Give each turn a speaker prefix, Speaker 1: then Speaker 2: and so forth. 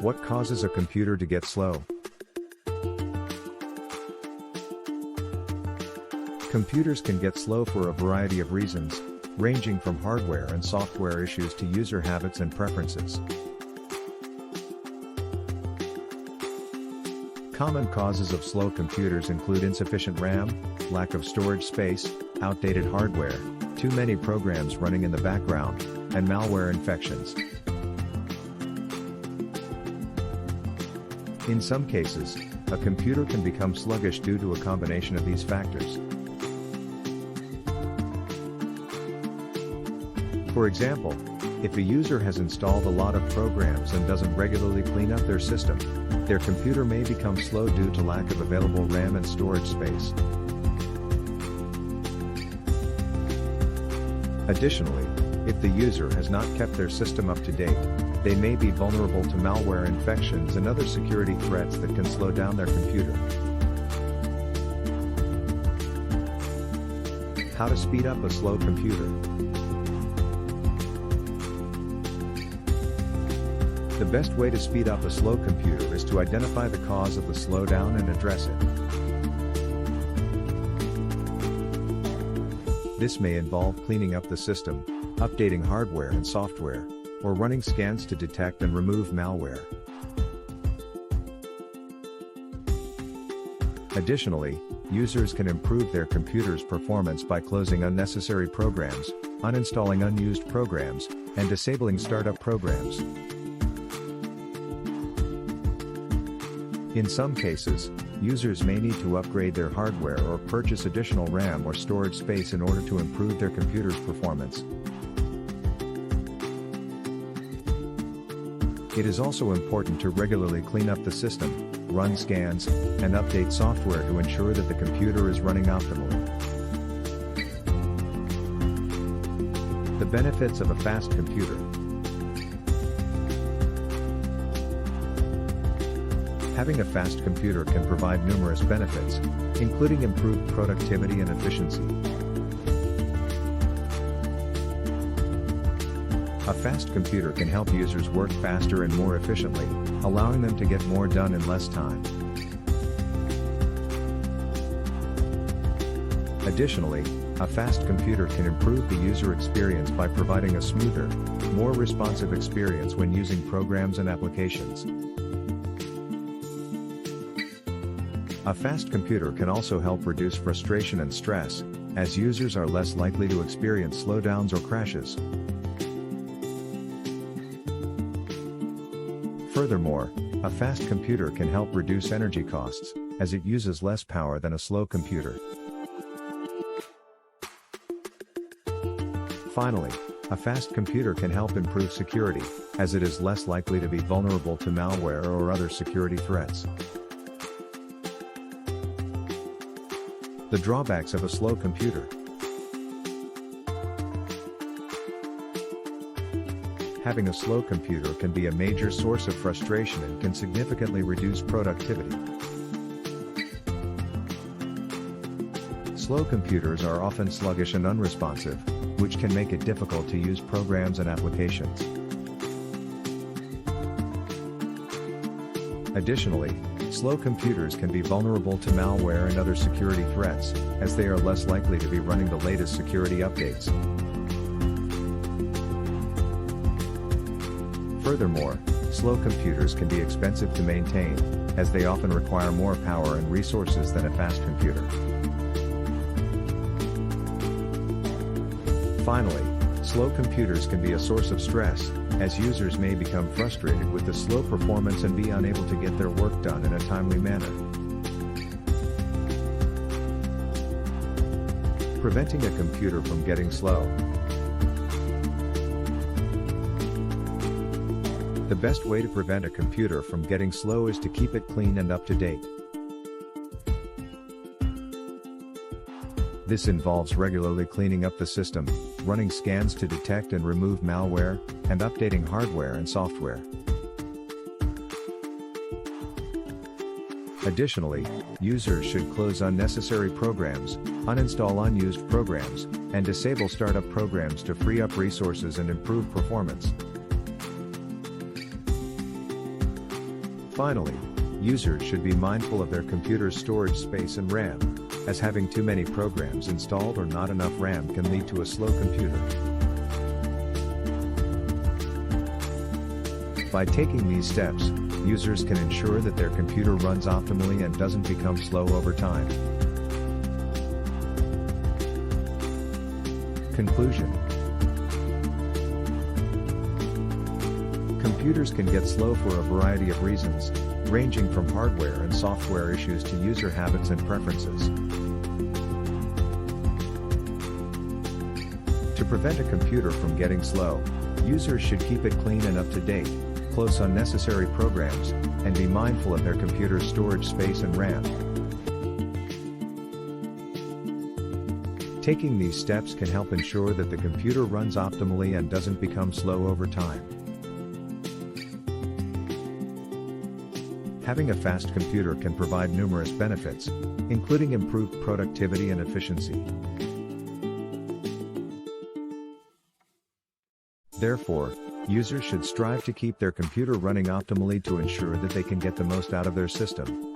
Speaker 1: What causes a computer to get slow? Computers can get slow for a variety of reasons, ranging from hardware and software issues to user habits and preferences. Common causes of slow computers include insufficient RAM, lack of storage space, outdated hardware, too many programs running in the background, and malware infections. In some cases, a computer can become sluggish due to a combination of these factors. For example, if a user has installed a lot of programs and doesn't regularly clean up their system, their computer may become slow due to lack of available RAM and storage space. Additionally, if the user has not kept their system up to date, they may be vulnerable to malware infections and other security threats that can slow down their computer. How to speed up a slow computer? The best way to speed up a slow computer is to identify the cause of the slowdown and address it. This may involve cleaning up the system, updating hardware and software, or running scans to detect and remove malware. Additionally, users can improve their computer's performance by closing unnecessary programs, uninstalling unused programs, and disabling startup programs. In some cases, users may need to upgrade their hardware or purchase additional RAM or storage space in order to improve their computer's performance. It is also important to regularly clean up the system, run scans, and update software to ensure that the computer is running optimally. The benefits of a fast computer. Having a fast computer can provide numerous benefits, including improved productivity and efficiency. A fast computer can help users work faster and more efficiently, allowing them to get more done in less time. Additionally, a fast computer can improve the user experience by providing a smoother, more responsive experience when using programs and applications. A fast computer can also help reduce frustration and stress, as users are less likely to experience slowdowns or crashes. Furthermore, a fast computer can help reduce energy costs, as it uses less power than a slow computer. Finally, a fast computer can help improve security, as it is less likely to be vulnerable to malware or other security threats. The drawbacks of a slow computer. Having a slow computer can be a major source of frustration and can significantly reduce productivity. Slow computers are often sluggish and unresponsive, which can make it difficult to use programs and applications. Additionally, slow computers can be vulnerable to malware and other security threats, as they are less likely to be running the latest security updates. Furthermore, slow computers can be expensive to maintain, as they often require more power and resources than a fast computer. Finally, slow computers can be a source of stress, as users may become frustrated with the slow performance and be unable to get their work done in a timely manner. Preventing a computer from getting slow. The best way to prevent a computer from getting slow is to keep it clean and up to date. This involves regularly cleaning up the system, running scans to detect and remove malware, and updating hardware and software. Additionally, users should close unnecessary programs, uninstall unused programs, and disable startup programs to free up resources and improve performance. Finally, users should be mindful of their computer's storage space and RAM, as having too many programs installed or not enough RAM can lead to a slow computer. By taking these steps, users can ensure that their computer runs optimally and doesn't become slow over time. Conclusion: computers can get slow for a variety of reasons, ranging from hardware and software issues to user habits and preferences. To prevent a computer from getting slow, users should keep it clean and up to date, close unnecessary programs, and be mindful of their computer's storage space and RAM. Taking these steps can help ensure that the computer runs optimally and doesn't become slow over time. Having a fast computer can provide numerous benefits, including improved productivity and efficiency. Therefore, users should strive to keep their computer running optimally to ensure that they can get the most out of their system.